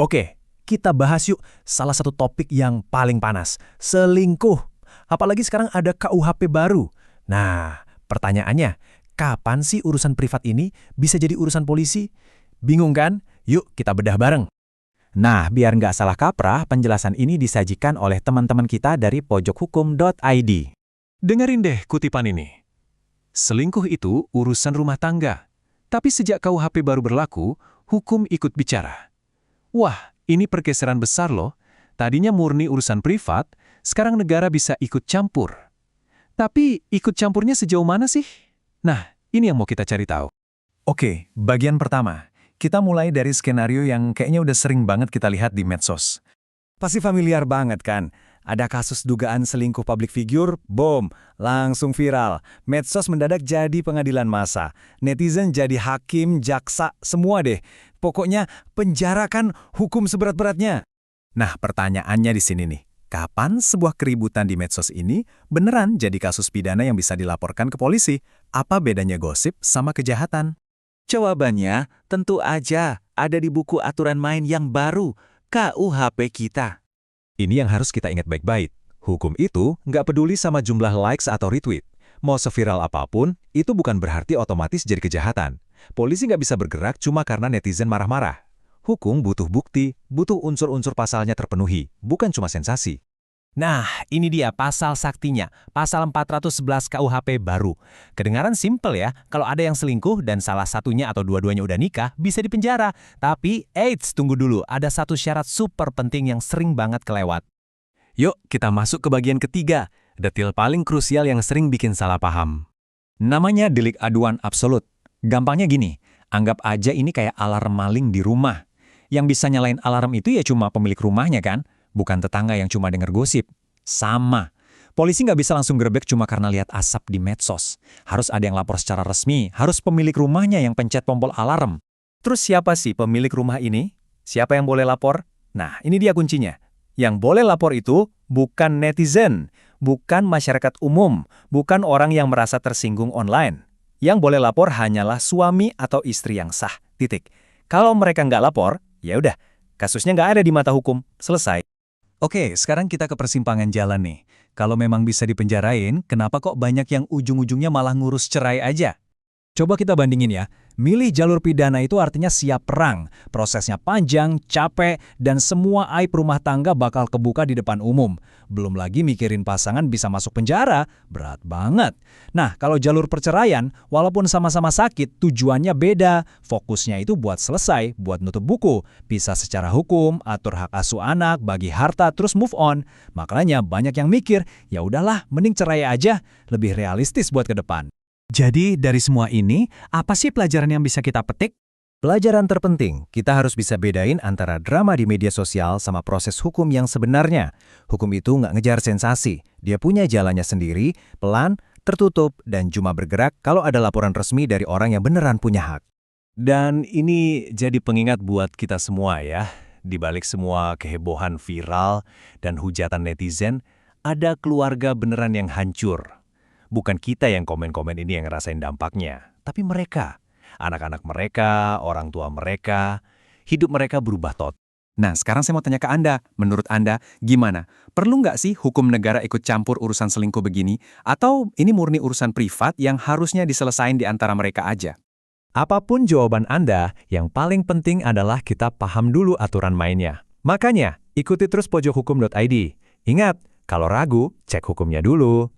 Oke, kita bahas yuk salah satu topik yang paling panas, selingkuh. Apalagi sekarang ada KUHP baru. Nah, pertanyaannya, kapan sih urusan privat ini bisa jadi urusan polisi? Bingung kan? Yuk kita bedah bareng. Nah, biar nggak salah kaprah, penjelasan ini disajikan oleh teman-teman kita dari pojokhukum.id. Dengerin deh kutipan ini. Selingkuh itu urusan rumah tangga. Tapi sejak KUHP baru berlaku, hukum ikut bicara. Wah, ini pergeseran besar loh. Tadinya murni urusan privat, sekarang negara bisa ikut campur. Tapi ikut campurnya sejauh mana sih? Nah, ini yang mau kita cari tahu. Oke, bagian pertama. Kita mulai dari skenario yang kayaknya udah sering banget kita lihat di medsos. Pasti familiar banget kan? Ada kasus dugaan selingkuh public figure, bom, langsung viral. Medsos mendadak jadi pengadilan massa. Netizen jadi hakim, jaksa, semua deh. Pokoknya penjarakan hukum seberat-beratnya. Nah, pertanyaannya di sini nih. Kapan sebuah keributan di medsos ini beneran jadi kasus pidana yang bisa dilaporkan ke polisi? Apa bedanya gosip sama kejahatan? Jawabannya tentu aja ada di buku aturan main yang baru, KUHP kita. Ini yang harus kita ingat baik-baik. Hukum itu nggak peduli sama jumlah likes atau retweet. Mau seviral apapun, itu bukan berarti otomatis jadi kejahatan. Polisi nggak bisa bergerak cuma karena netizen marah-marah. Hukum butuh bukti, butuh unsur-unsur pasalnya terpenuhi, bukan cuma sensasi. Nah, ini dia pasal saktinya, pasal 411 KUHP baru. Kedengaran simpel ya, kalau ada yang selingkuh dan salah satunya atau dua-duanya udah nikah, bisa dipenjara. Tapi, eits, tunggu dulu, ada satu syarat super penting yang sering banget kelewat. Yuk, kita masuk ke bagian ketiga, detil paling krusial yang sering bikin salah paham. Namanya delik aduan absolut. Gampangnya gini, anggap aja ini kayak alarm maling di rumah. Yang bisa nyalain alarm itu ya cuma pemilik rumahnya kan? Bukan tetangga yang cuma denger gosip. Sama. Polisi nggak bisa langsung gerbek cuma karena lihat asap di medsos. Harus ada yang lapor secara resmi, harus pemilik rumahnya yang pencet tombol alarm. Terus siapa sih pemilik rumah ini? Siapa yang boleh lapor? Nah, ini dia kuncinya. Yang boleh lapor itu bukan netizen, bukan masyarakat umum, bukan orang yang merasa tersinggung online. Yang boleh lapor hanyalah suami atau istri yang sah, titik. Kalau mereka nggak lapor, ya udah, kasusnya nggak ada di mata hukum, selesai. Oke, sekarang kita ke persimpangan jalan nih. Kalau memang bisa dipenjarain, kenapa kok banyak yang ujung-ujungnya malah ngurus cerai aja? Coba kita bandingin ya. Milih jalur pidana itu artinya siap perang. Prosesnya panjang, capek, dan semua aib rumah tangga bakal kebuka di depan umum. Belum lagi mikirin pasangan bisa masuk penjara. Berat banget. Nah, kalau jalur perceraian, walaupun sama-sama sakit, tujuannya beda. Fokusnya itu buat selesai, buat nutup buku. Pisah secara hukum, atur hak asuh anak, bagi harta, terus move on. Makanya banyak yang mikir, ya udahlah, mending cerai aja. Lebih realistis buat ke depan. Jadi, dari semua ini, apa sih pelajaran yang bisa kita petik? Pelajaran terpenting, kita harus bisa bedain antara drama di media sosial sama proses hukum yang sebenarnya. Hukum itu nggak ngejar sensasi. Dia punya jalannya sendiri, pelan, tertutup, dan cuma bergerak kalau ada laporan resmi dari orang yang beneran punya hak. Dan ini jadi pengingat buat kita semua ya. Di balik semua kehebohan viral dan hujatan netizen, ada keluarga beneran yang hancur. Bukan kita yang komen-komen ini yang ngerasain dampaknya, tapi mereka. Anak-anak mereka, orang tua mereka, hidup mereka berubah total. Nah, sekarang saya mau tanya ke Anda. Menurut Anda, gimana? Perlu nggak sih hukum negara ikut campur urusan selingkuh begini? Atau ini murni urusan privat yang harusnya diselesain di antara mereka aja? Apapun jawaban Anda, yang paling penting adalah kita paham dulu aturan mainnya. Makanya, ikuti terus pojokhukum.id. Ingat, kalau ragu, cek hukumnya dulu.